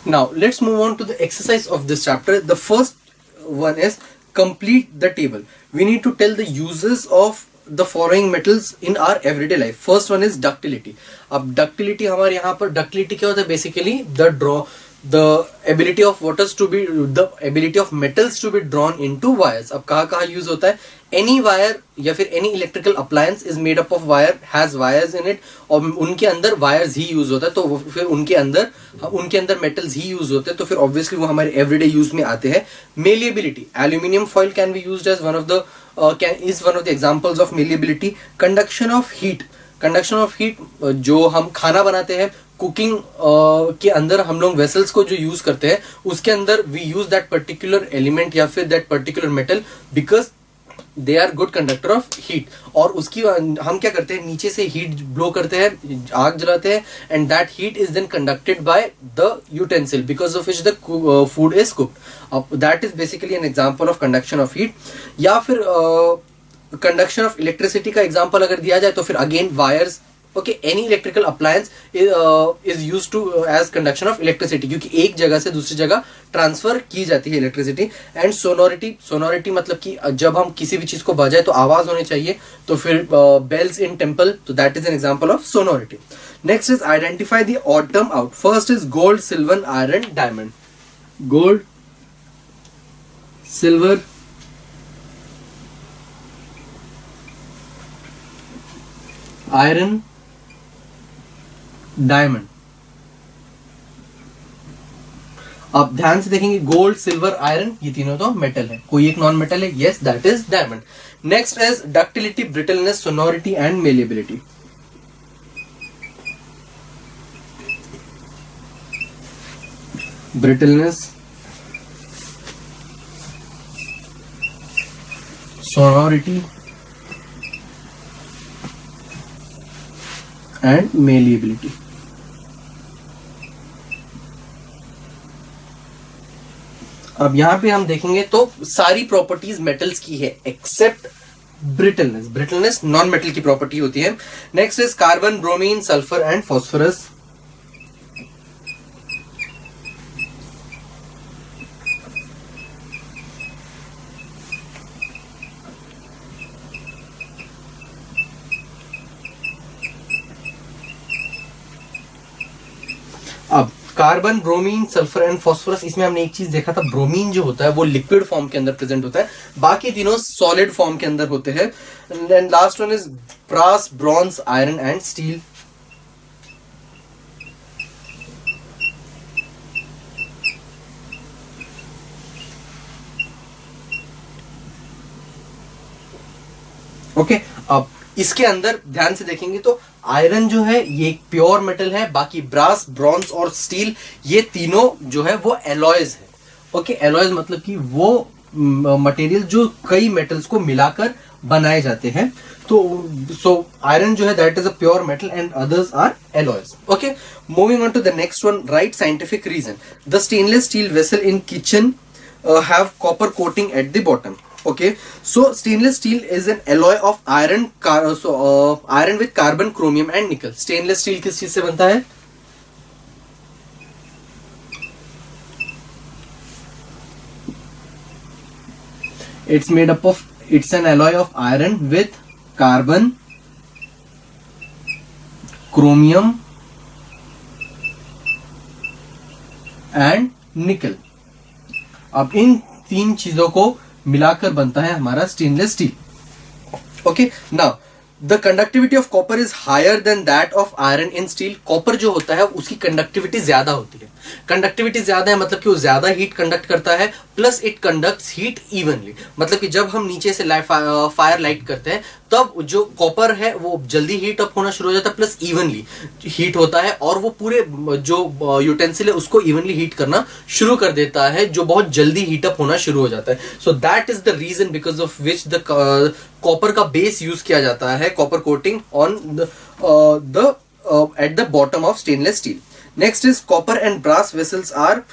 Now let's move on to the exercise of this chapter. The first one is complete the table. We need to tell the uses of the following metals in our everyday life. First one is ductility. अब ductility हमारे यहाँ पर ductility क्या होता है? Basically the ability of metals to be drawn into wires. अब कहाँ कहाँ use होता है? Any wire या फिर any electrical appliance is made up of wire, has wires in it, और उनके अंदर wires ही use होता है, तो फिर उनके अंदर metals ही use होते हैं, तो फिर obviously वो हमारे everyday use में आते हैं. Malleability. Aluminium foil can be used as one of the examples of malleability. Conduction of heat. जो हम खाना बनाते हैं, कुकिंग के अंदर हम लोग वेसल्स को जो यूज करते हैं उसके अंदर we use that particular element या फिर that particular metal because they are good conductor of heat. और उसकी हम क्या करते हैं, नीचे से हीट ब्लो करते हैं, आग जलाते हैं, and that heat is then conducted by the utensil because of which the food is cooked. That is basically an example of conduction of heat. या फिर कंडक्शन ऑफ इलेक्ट्रिसिटी का एग्जांपल अगर दिया जाए तो फिर again wires. Okay, any electrical appliance is used to as conduction of electricity, क्योंकि एक जगह से दूसरी जगह ट्रांसफर की जाती है इलेक्ट्रिसिटी. एंड सोनोरिटी मतलब कि जब हम किसी भी चीज को बजाए तो आवाज होनी चाहिए, तो फिर बेल्स इन टेम्पल, तो that is an example of sonority. Next is identify the odd term out. First is gold, silver, iron, diamond. Gold, silver, iron, diamond. आप ध्यान से देखेंगे गोल्ड, सिल्वर, आयरन ये तीनों तो मेटल है. कोई एक नॉन मेटल है, yes that is diamond. Next is ductility, brittleness, sonority and malleability. Brittleness, sonority and malleability. अब यहां पे हम देखेंगे तो सारी प्रॉपर्टीज मेटल्स की है except brittleness. Brittleness non metal की प्रॉपर्टी होती है. Next is carbon, bromine, sulphur and phosphorus. अब carbon, bromine, sulphur and phosphorus, इसमें हमने एक चीज देखा था, ब्रोमीन जो होता है वो लिक्विड फॉर्म के अंदर प्रेजेंट होता है, बाकी तीनों सॉलिड फॉर्म के अंदर होते हैं. And last one is brass, bronze, iron and steel. Okay, अब इसके अंदर ध्यान से देखेंगे तो आयरन जो है ये एक प्योर मेटल है, बाकी ब्रास, ब्रॉन्ज और स्टील ये तीनों जो है वो एलॉयज है. ओके, एलॉयज मतलब कि वो मटेरियल जो कई मेटल्स को मिलाकर बनाए जाते हैं. तो आयरन जो है that is a pure metal and others are alloys. Okay, moving on to the next one, write scientific reason. The stainless steel vessel in kitchen have copper coating at the bottom. Okay, so stainless steel is an alloy of iron with carbon, chromium and nickel. Stainless steel किस चीज से बनता है? It's an alloy of iron with carbon, chromium and nickel. अब इन तीन चीजों को मिलाकर बनता है हमारा stainless steel. Okay, now the conductivity of copper is higher than that of iron in steel. Copper जो होता है उसकी कंडक्टिविटी ज्यादा होती है. कंडक्टिविटी ज्यादा है मतलब कि वो ज्यादा हीट कंडक्ट करता है, plus it conducts heat evenly. मतलब कि जब हम नीचे से फायर लाइट करते हैं तब जो कॉपर है वो जल्दी हीट अप होना शुरू हो जाता है, प्लस इवनली हीट होता है, और वो पूरे जो यूटेंसिल है उसको इवनली हीट करना शुरू कर देता है, जो बहुत जल्दी हीट अप होना शुरू हो जाता है. So that is the reason because of which the copper का बेस यूज किया जाता है, copper coating on the at the bottom of stainless steel. Next is copper and brass vessels are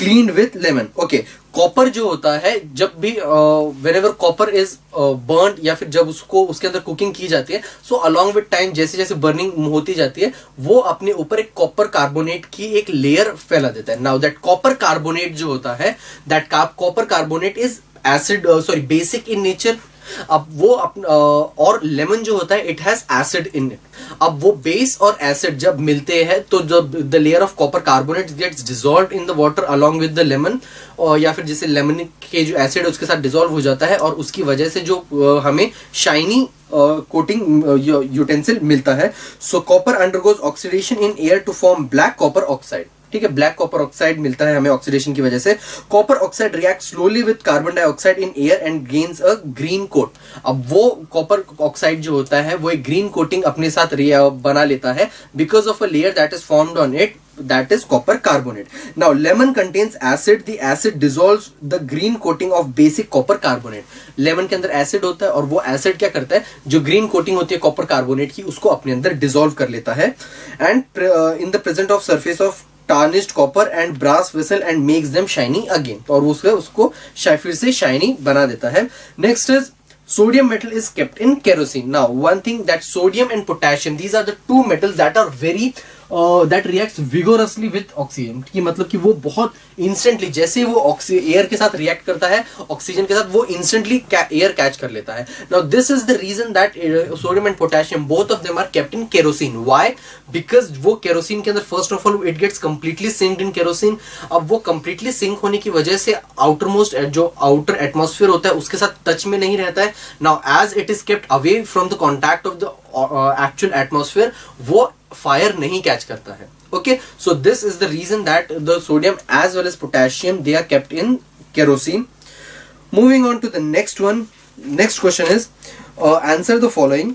cleaned with lemon. Okay, copper जो होता है, जब भी whenever copper is burned या फिर जब उसको उसके अंदर कुकिंग की जाती है, सो अलॉन्ग विद टाइम जैसे जैसे बर्निंग होती जाती है, वो अपने ऊपर एक कॉपर कार्बोनेट की एक लेयर फैला देता है। नाउ दैट कॉपर कार्बोनेट जो होता है, that copper carbonate is acid sorry basic in nature. अब वो और लेमन जो होता है it has acid in it. अब वो बेस और एसिड जब मिलते हैं तो जब the layer of copper carbonate gets dissolved in the water along with the lemon, या फिर जैसे लेमन के जो एसिड है उसके साथ डिसॉल्व हो जाता है, और उसकी वजह से जो हमें शाइनी कोटिंग यूटेंसिल मिलता है। So copper undergoes oxidation in air to form black copper oxide. ठीक है, ब्लैक कॉपर ऑक्साइड मिलता है हमें ऑक्सीडेशन की वजह से। Copper oxide react slowly with carbon dioxide in air and gains a green coat. अब वो कॉपर ऑक्साइड जो होता है वो एक ग्रीन कोटिंग अपने साथ बना लेता है because of a layer that is formed on it, that is copper carbonate. Now lemon contains acid. The acid dissolves the green coating of basic copper carbonate. Lemon के अंदर एसिड होता है और वो एसिड क्या करता है, जो ग्रीन कोटिंग होती है कॉपर कार्बोनेट की उसको अपने अंदर डिसॉल्व कर लेता है। And in the present of surface of tarnished copper and brass vessel and makes them shiny again, और उसको फिर से शाइनी बना देता है। Next is sodium metal is kept in kerosene. Now one thing, that sodium and potassium, these are the two metals that are very that reacts vigorously with oxygen, कि मतलब कि वो बहुत इंस्टेंटली जैसे वो एयर के साथ रिएक्ट करता है ऑक्सीजन के साथ, वो इंस्टेंटली एयर कैच कर लेता है। Now this is the reason that sodium and potassium both of them are kept in kerosene. Why? Because वो केरोसिन के अंदर first of all it gets completely sinked in kerosene. अब वो completely sink होने की वजह से आउटर मोस्ट जो आउटर एटमॉस्फेयर होता है उसके साथ टच में नहीं रहता है। Now as it is kept away from the contact of the actual atmosphere, वो फायर नहीं कैच करता है। Okay, so this is the reason that the sodium as well as potassium, they are kept in kerosene. Moving on to the next one. Next question is answer the following.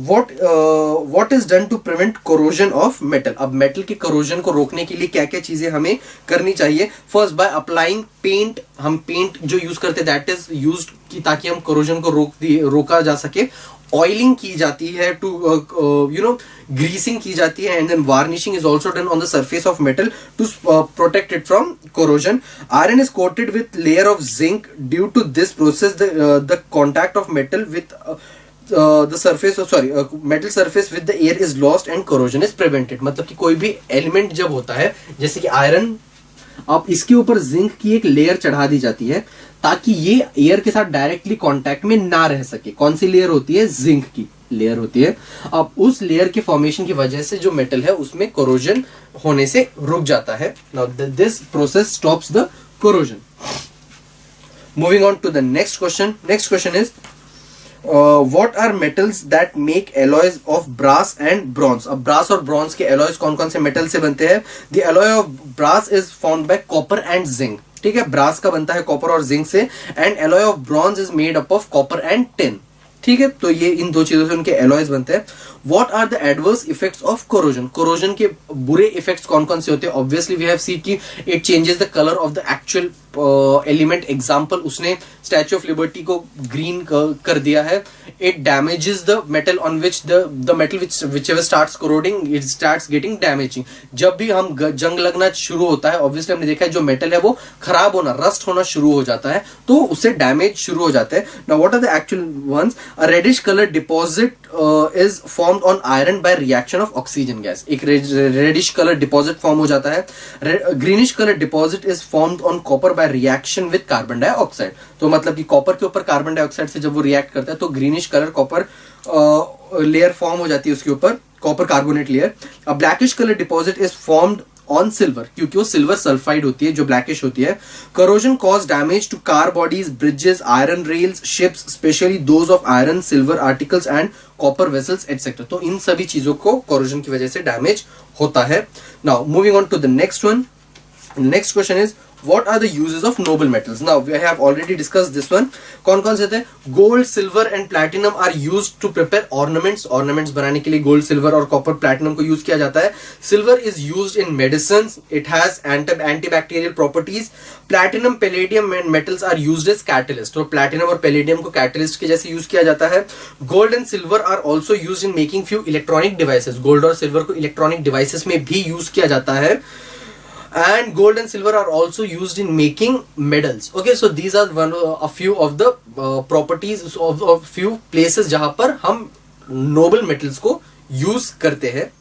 What is done to prevent corrosion of metal? अब metal के corrosion को रोकने के लिए क्या क्या चीजें हमें करनी चाहिए? First, by applying paint. हम paint जो use करते हैं that is used कि ताकि हम corrosion को रोका जा सके। ऑयलिंग की जाती है, टू ग्रीसिंग की जाती है, and then varnishing is also done on the surface of metal to protect it from corrosion. Iron is coated with layer of zinc. Due to this process the contact of metal with metal surface with the air is lost and corrosion is prevented. मतलब कि कोई भी element जब होता है, जैसे कि iron, अब इसके ऊपर जिंक की एक लेयर चढ़ा दी जाती है ताकि ये एयर के साथ डायरेक्टली कांटेक्ट में ना रह सके। कौन सी लेयर होती है? जिंक की लेयर होती है। अब उस लेयर के फॉर्मेशन की वजह से जो मेटल है उसमें कोरोजन होने से रुक जाता है। Now this process stops the corrosion. Moving on to the next question. Next question is what are metals that make alloys of brass and bronze? अब brass और bronze के alloys कौन कौन से मेटल से बनते हैं? The alloy of brass is formed by copper and zinc. ठीक है, brass का बनता है कॉपर और जिंक से, and alloy of bronze is made up of copper and tin. ठीक है, तो ये इन दो चीजों से उनके एलॉयज बनते हैं। What are the adverse effects of corrosion? Corrosion के बुरे इफेक्ट्स कौन कौन से होते हैं? ऑब्वियसली वी हैव सीन कि it changes the colour of the actual element. Example, उसने स्टैच्यू ऑफ लिबर्टी को ग्रीन कर दिया है। It damages the metal on which the metal which ever starts corroding, it starts getting damaging. जब भी हम जंग लगना शुरू होता है, ऑब्वियसली हमने देखा है जो मेटल है वो खराब होना, रस्ट होना शुरू हो जाता है, तो उससे डैमेज शुरू हो जाता है। Now what are the actual ones? A reddish color deposit is formed on iron by reaction of oxygen gas. एक reddish color deposit form हो जाता है। Greenish color deposit is formed on copper by reaction with carbon dioxide. तो मतलब कि copper के ऊपर carbon dioxide से जब वो रिएक्ट करता है तो greenish colour copper layer form हो जाती है उसके ऊपर, copper carbonate layer. A blackish colour deposit is formed on silver, क्योंकि वो सिल्वर सल्फाइड होती है जो ब्लैकिश होती है। Corrosion cause damage to car bodies, bridges, iron rails, ships, specially those of iron, silver articles and copper vessels etcetera. तो इन सभी चीजों को कोरोजन की वजह से डैमेज होता है। Now moving on to the next one. Next question is what are the uses of noble metals? Now we have already discussed this one. कौन कौन से थे? Gold, silver and platinum are used to prepare ornaments. Ornaments बनाने के लिए gold, silver और copper, platinum को use किया जाता है। Silver is used in medicines, it has antibacterial properties. Platinum, palladium and metals are used as catalyst. तो platinum और पैलेडियम को कैटलिस्ट के जैसे यूज किया जाता है। Gold and silver are also used in making few electronic devices. Gold और silver को इलेक्ट्रॉनिक डिवाइसेस में भी यूज किया जाता है। and gold and silver are also used in making medals. Okay, so these are a few of the properties of few places जहां पर हम noble metals को use करते हैं.